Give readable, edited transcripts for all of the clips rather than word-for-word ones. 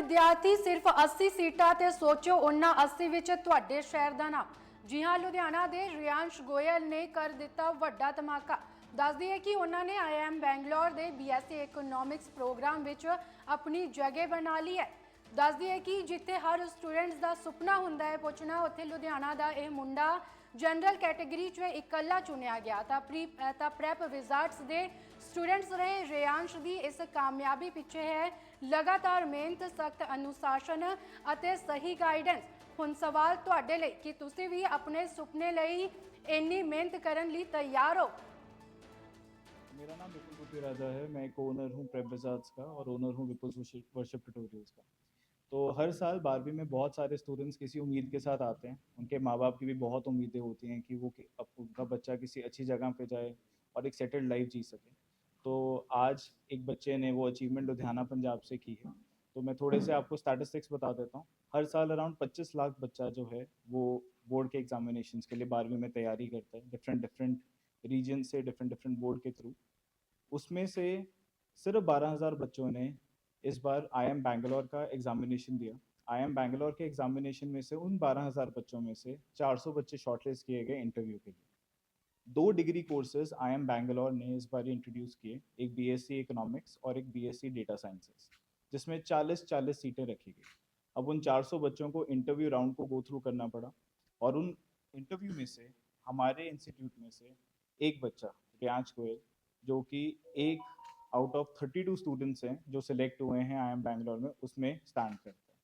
विद्यार्थी सिर्फ 80 सीटां ते सोचो उन्हां 80 विच तुहाडे शहर दा नाम। जी हाँ, लुधियाना दे रियांश गोयल ने कर दिता वड्डा धमाका। दस दिए कि उन्होंने IIM बैंगलोर दे BSc इकोनॉमिक्स प्रोग्राम विच अपनी जगह बना ली है। दस दिए कि जिथे हर स्टूडेंट्स का सुपना हुंदा है पुछना, उत्थे लुधियाना का यह मुंडा जनरल कैटेगरी च इकल्ला चुनिया गया। प्रैप विजार्ड्स के स्टूडेंट्स रहे रेयांश की इस कामयाबी पिछे है लगातार मेहनत, सख्त अनुशासन और सही गाइडेंस। हुण सवाल तुहाडे लई कि तुसीं भी अपने सुपने लई इन्नी मेहनत करन लई तैयार हो। मेरा नाम विपुल पुत्री राजा है। मैं एक ओनर हूँ प्रेप विजार्ड्स का और ओनर हूँ विपुल वर्शिप ट्यूटोरियल्स का। तो हर साल 12वीं में बहुत सारे स्टूडेंट्स किसी उम्मीद के साथ आते हैं। उनके माँ बाप की भी बहुत उम्मीदें होती हैं कि उनका बच्चा किसी अच्छी जगह पे जाए और एक सेटल्ड लाइफ जी सके। तो आज एक बच्चे ने वो अचीवमेंट लुधियाना पंजाब से की है। तो मैं थोड़े से आपको स्टैटिस्टिक्स बता देता हूँ। हर साल अराउंड 25 लाख बच्चा जो है वो बोर्ड के एग्जामिनेशन के लिए 12वीं में तैयारी करता है, डिफरेंट डिफरेंट रीजन से, डिफरेंट डिफरेंट बोर्ड के थ्रू। उसमें से सिर्फ 12,000 बच्चों ने इस बार IIM बैंगलोर का एग्जामिनेशन दिया। IIM बैंगलोर के एग्जामिनेशन में से उन 12,000 बच्चों में से 400 बच्चे शॉर्टलिस्ट किए गए इंटरव्यू के लिए। 2 डिग्री कोर्सेज IIM बैंगलोर ने इस बार इंट्रोड्यूस किए, एक BSc इकोनॉमिक्स और एक BSc डेटा साइंसेस, जिसमें 40-40 सीटें रखी गई। अब उन 400 बच्चों को इंटरव्यू राउंड को गो थ्रू करना पड़ा और उन इंटरव्यू में से हमारे इंस्टीट्यूट में से एक बच्चा रियांश गोयल, जो कि एक आउट ऑफ 32 स्टूडेंट्स हैं जो सिलेक्ट हुए हैं IIM बैंगलोर में, उसमें स्टैंड करता है।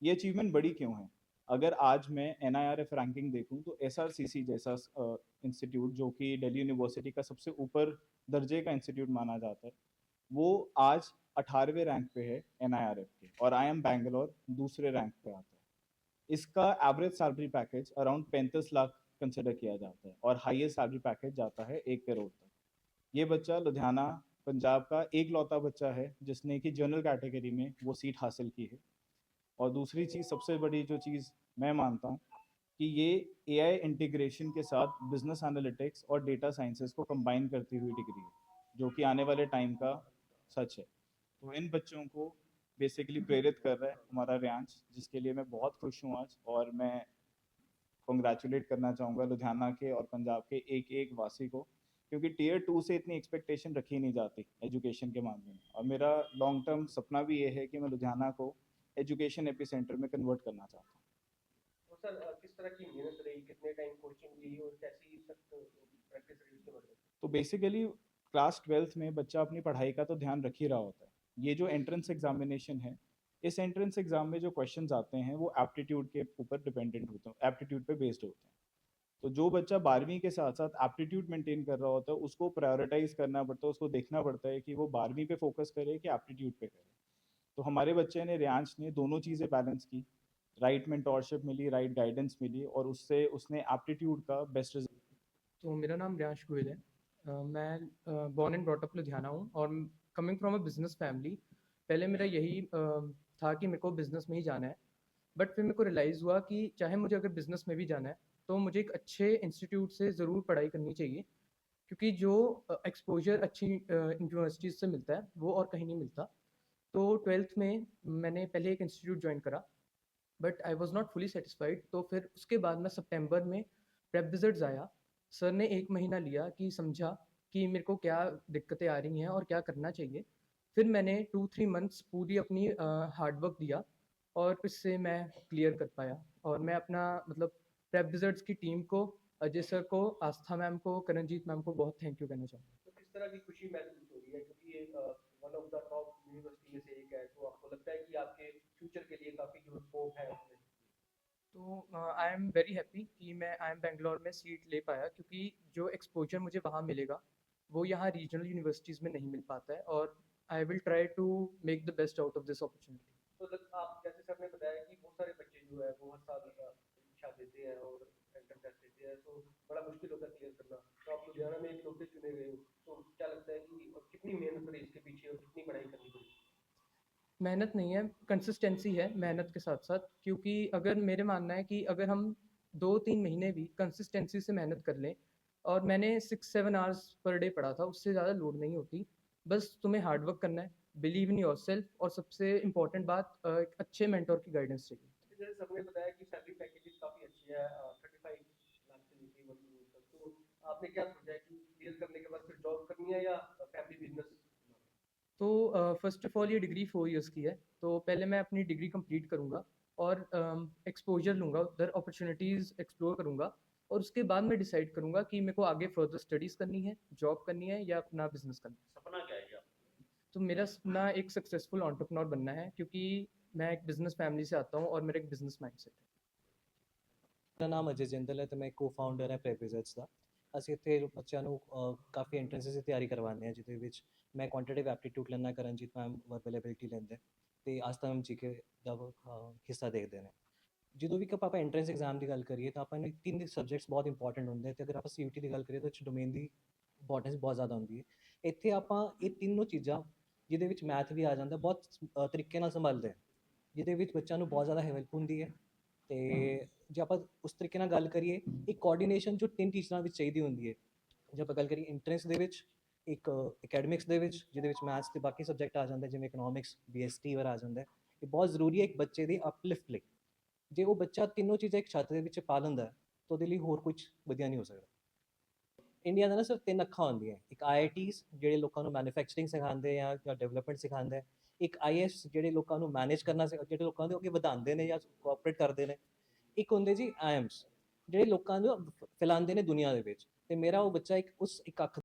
ये अचीवमेंट बड़ी क्यों है? अगर आज मैं NIRF रैंकिंग देखूं तो SRCC जैसा इंस्टीट्यूट, जो कि दिल्ली यूनिवर्सिटी का सबसे ऊपर दर्जे का इंस्टीट्यूट माना जाता है, वो आज 18वें रैंक पे है NIRF के, और IIM बैंगलोर दूसरे रैंक पे आता है। इसका average salary package around 35 lakh consider किया जाता है और हाईएस्ट सैलरी पैकेज जाता है 1 करोड़ तक। ये बच्चा लुधियाना पंजाब का एक लौता बच्चा है जिसने कि जनरल कैटेगरी में वो सीट हासिल की है। और दूसरी चीज़, सबसे बड़ी जो चीज़ मैं मानता हूँ कि ये AI इंटीग्रेशन के साथ बिजनेस एनालिटिक्स और डेटा साइंसेस को कंबाइन करती हुई डिग्री है, जो कि आने वाले टाइम का सच है। तो इन बच्चों को बेसिकली प्रेरित कर रहा है हमारा रियांश, जिसके लिए मैं बहुत खुश हूँ आज। और मैं कॉन्ग्रेचुलेट करना चाहूँगा लुधियाना के और पंजाब के एक एक वासी को, क्योंकि Tier 2 से इतनी एक्सपेक्टेशन रखी नहीं जाती एजुकेशन के मामले में। और मेरा लॉन्ग टर्म सपना भी ये है कि मैं लुधियाना को एजुकेशन एपिसेंटर में कन्वर्ट करना चाहता हूँ। तो सर किस तरह की मेहनत रही, कितने टाइम कोचिंग ली और कैसी सख्त प्रैक्टिस रही उसके बारे में? तो बेसिकली क्लास 12th में बच्चा अपनी पढ़ाई का तो ध्यान रख ही रहा होता है। ये जो एंट्रेंस एग्जामिनेशन है, इस एंट्रेंस एग्जाम में जो क्वेश्चंस आते हैं वो एप्टीट्यूड के ऊपर डिपेंडेंट होते हैं, एप्टीट्यूड पे बेस्ड होते हैं। तो जो बच्चा 12वीं के साथ साथ एप्टीट्यूड मेंटेन कर रहा होता है, उसको प्रायोरिटाइज करना पड़ता है, उसको देखना पड़ता है कि वो 12वीं पे फोकस करे कि एप्टीट्यूड पे करे। तो हमारे बच्चे ने, रियांश ने, दोनों चीज़ें बैलेंस की। राइट मेंटोरशिप मिली, राइट गाइडेंस मिली, और उससे उसने एप्टीट्यूड का बेस्ट रिजल्ट। तो मेरा नाम रियांश गोयल है। मैं born and brought up Ludhiana हूँ और coming from a business family. पहले मेरा यही था कि मेरे को बिजनेस में ही जाना है, बट फिर मेरे को रियलाइज़ हुआ कि चाहे मुझे अगर बिजनेस में भी जाना है तो मुझे एक अच्छे इंस्टीट्यूट से ज़रूर पढ़ाई करनी चाहिए, क्योंकि जो एक्सपोजर अच्छी यूनिवर्सिटीज़ से मिलता है वो और कहीं नहीं मिलता। तो 12th में मैंने पहले एक इंस्टीट्यूट ज्वाइन करा, but I was not fully satisfied. तो फिर उसके बाद मैं सितंबर में प्रेप विजिट्स आया। सर ने 1 महीना लिया कि समझा कि मेरे को क्या दिक्कतें आ रही हैं और क्या करना चाहिए। फिर मैंने 2-3 मंथ्स पूरी अपनी हार्डवर्क दिया और इससे मैं क्लियर कर पाया। और मैं अपना मतलब प्रेप विजिट्स की टीम को, अजय सर को, आस्था मैम को, करणजीत मैम को बहुत थैंक यू कहना चाहूँगा। तो किस तरह की खुशी महसूस हो रही है, क्योंकि ये one of the top university में से एक है, तो आपको लगता है कि आपके फ्यूचर के लिए काफ़ी जो स्कोप है उसमें? तो आई एम वेरी हैप्पी कि मैं IIM बैंगलोर में सीट ले पाया, क्योंकि जो एक्सपोजर मुझे वहाँ मिलेगा वो यहाँ रीजनल यूनिवर्सिटीज़ में नहीं मिल पाता है, और I will try to make the best out of this opportunity. तो आप जैसे सर ने बताया कि बहुत सारे बच्चे जो है वो हर साल परीक्षा देते हैं और एंटर टेस्ट देते हैं, तो बड़ा मुश्किल होता है क्लियर करना। तो आप लुधियाना में एक लौटे चुने गए हो, तो क्या लगता है कि और कितनी मेहनत रही इसके पीछे और कितनी पढ़ाई करनी पड़ी? मेहनत नहीं है, कंसिस्टेंसी है मेहनत के साथ साथ। क्योंकि अगर मेरे मानना है कि अगर हम 2-3 महीने भी कंसिस्टेंसी से मेहनत कर लें, और मैंने 6-7 आवर्स पर डे पढ़ा था, उससे ज़्यादा लोड नहीं होती। बस तुम्हें हार्ड वर्क करना है, बिलीव इन योरसेल्फ, और सबसे इम्पोर्टेंट बात एक अच्छे मेंटोर की गाइडेंस चाहिए। जैसे सबने बताया कि सैलरी पैकेजेस काफी अच्छी है, 35 लाख से लेके 1 करोड़ तक, तो आपने क्या सोचा है कि क्लियर करने के बाद फिर जॉब करनी है या फैमिली बिजनेस? तो फर्स्ट ऑफ ऑल ये डिग्री 4 इयर्स की है, तो पहले मैं अपनी डिग्री कंप्लीट करूँगा और एक्सपोजर लूँगा, उधर अपॉर्चुनिटीज़ एक्सप्लोर करूँगा, और उसके बाद मैं डिसाइड करूँगा कि मेरे को आगे फर्दर स्टडीज़ करनी है, जॉब करनी है या अपना बिजनेस करना है। सपना क्या है आपका? तो मेरा सपना एक सक्सेसफुल एंटरप्रेन्योर बनना है, क्योंकि मैं एक बिजनेस फैमिली से आता हूँ और मेरा एक बिजनेस माइंडसेट है। ਮੇਰਾ ਨਾਮ ਅਜੇ ਜਿੰਦਲ ਹੈ ਤੇ ਮੈਂ ਕੋ-ਫਾਊਂਡਰ ਹਾਂ ਪ੍ਰੈਪਰੀਜ਼ਰਸ ਦਾ। ਅਸੀਂ ਇੱਥੇ ਬੱਚਿਆਂ ਨੂੰ ਕਾਫੀ ਐਂਟਰੈਂਸਿਸ ਦੀ ਤਿਆਰੀ ਕਰਵਾਉਂਦੇ ਹਾਂ, ਜਿਹਦੇ ਵਿੱਚ ਮੈਂ ਕੁਆਂਟੀਟਿਵ ਐਪਟੀਟਿਊਡ ਲੈਂਦਾ, ਕਰਨਜੀਤ ਮੈਮ ਵਰਬਲ ਐਬਿਲਿਟੀ ਲੈਂਦੇ ਅਤੇ ਆਸਥਾ ਮੈਮ ਜੀਕੇ ਦਾ ਹਿੱਸਾ ਦੇਖਦੇ ਨੇ। ਜਦੋਂ ਵੀ ਆਪਾਂ ਐਂਟਰੈਂਸ ਐਗਜ਼ਾਮ ਦੀ ਗੱਲ ਕਰੀਏ ਤਾਂ ਆਪਾਂ ਨੂੰ 3 ਸਬਜੈਕਟਸ ਬਹੁਤ ਇੰਪੋਰਟੈਂਟ ਹੁੰਦੇ ਅਤੇ ਅਗਰ ਆਪਾਂ ਸੀਯੂਟੀ ਦੀ ਗੱਲ ਕਰੀਏ ਤਾਂ ਇਹ 'ਚ ਡੋਮੇਨ ਦੀ ਇੰਪੋਰਟੈਂਸ ਬਹੁਤ ਜ਼ਿਆਦਾ ਹੁੰਦੀ ਹੈ। ਇੱਥੇ ਆਪਾਂ ਇਹ ਤਿੰਨੋਂ ਚੀਜ਼ਾਂ, ਜਿਹਦੇ ਵਿੱਚ ਮੈਥ ਵੀ ਆ ਜਾਂਦਾ, ਬਹੁਤ ਤਰੀਕੇ ਨਾਲ ਸੰਭਾਲਦੇ ਹਾਂ, ਜਿਹਦੇ ਵਿੱਚ ਬੱਚਿਆਂ ਨੂੰ ਬਹੁਤ ਜ਼ਿਆਦਾ ਹੈਲਪ ਹੁੰਦੀ ਹੈ। ਅਤੇ ਜੇ ਆਪਾਂ ਉਸ ਤਰੀਕੇ ਨਾਲ ਗੱਲ ਕਰੀਏ, ਇੱਕ ਕੋਆਰਡੀਨੇਸ਼ਨ ਜੋ 3 ਟੀਚਰਾਂ ਵਿੱਚ ਚਾਹੀਦੀ ਹੁੰਦੀ ਹੈ। ਜੇ ਆਪਾਂ ਗੱਲ ਕਰੀਏ ਐਂਟਰੈਂਸ ਦੇ ਵਿੱਚ, ਇੱਕ ਅਕੈਡਮਿਕਸ ਦੇ ਵਿੱਚ ਜਿਹਦੇ ਵਿੱਚ ਮੈਥਸ ਅਤੇ ਬਾਕੀ ਸਬਜੈਕਟ ਆ ਜਾਂਦੇ, ਜਿਵੇਂ ਇਕਨੋਮਿਕਸ, BST ਵਗੈਰਾ ਆ ਜਾਂਦਾ, ਇਹ ਬਹੁਤ ਜ਼ਰੂਰੀ ਹੈ ਇੱਕ ਬੱਚੇ ਦੀ ਅਪਲਿਫਟ ਲਈ। ਜੇ ਉਹ ਬੱਚਾ ਤਿੰਨੋਂ ਚੀਜ਼ਾਂ ਇੱਕ ਛੱਤ ਦੇ ਵਿੱਚ ਪਾ ਲੈਂਦਾ ਤਾਂ ਉਹਦੇ ਲਈ ਹੋਰ ਕੁਛ ਵਧੀਆ ਨਹੀਂ ਹੋ ਸਕਦਾ। ਇੰਡੀਆ ਦਾ ਨਾ ਸਿਰਫ 3 ਅੱਖਾਂ ਹੁੰਦੀਆਂ, ਇੱਕ IITs ਜਿਹੜੇ ਲੋਕਾਂ ਨੂੰ ਮੈਨੂਫੈਕਚਰਿੰਗ ਸਿਖਾਉਂਦੇ ਜਾਂ ਡਿਵੈਲਪਮੈਂਟ ਸਿਖਾਉਂਦਾ, ਇੱਕ IAS ਜਿਹੜੇ ਲੋਕਾਂ ਨੂੰ ਮੈਨੇਜ ਕਰਨਾ, ਜਿਹੜੇ ਲੋਕਾਂ ਦੇ ਅੱਗੇ ਵਧਾਉਂਦੇ ਨੇ ਜਾਂ ਕੋਆਪਰੇਟ ਕਰਦੇ ਨੇ, ਇੱਕ ਹੁੰਦੇ ਜੀ IIMs ਜਿਹੜੇ ਲੋਕਾਂ ਨੂੰ ਫੈਲਾਉਂਦੇ ਨੇ ਦੁਨੀਆ ਦੇ ਵਿੱਚ। ਅਤੇ ਮੇਰਾ ਉਹ ਬੱਚਾ ਇੱਕ ਅੱਖ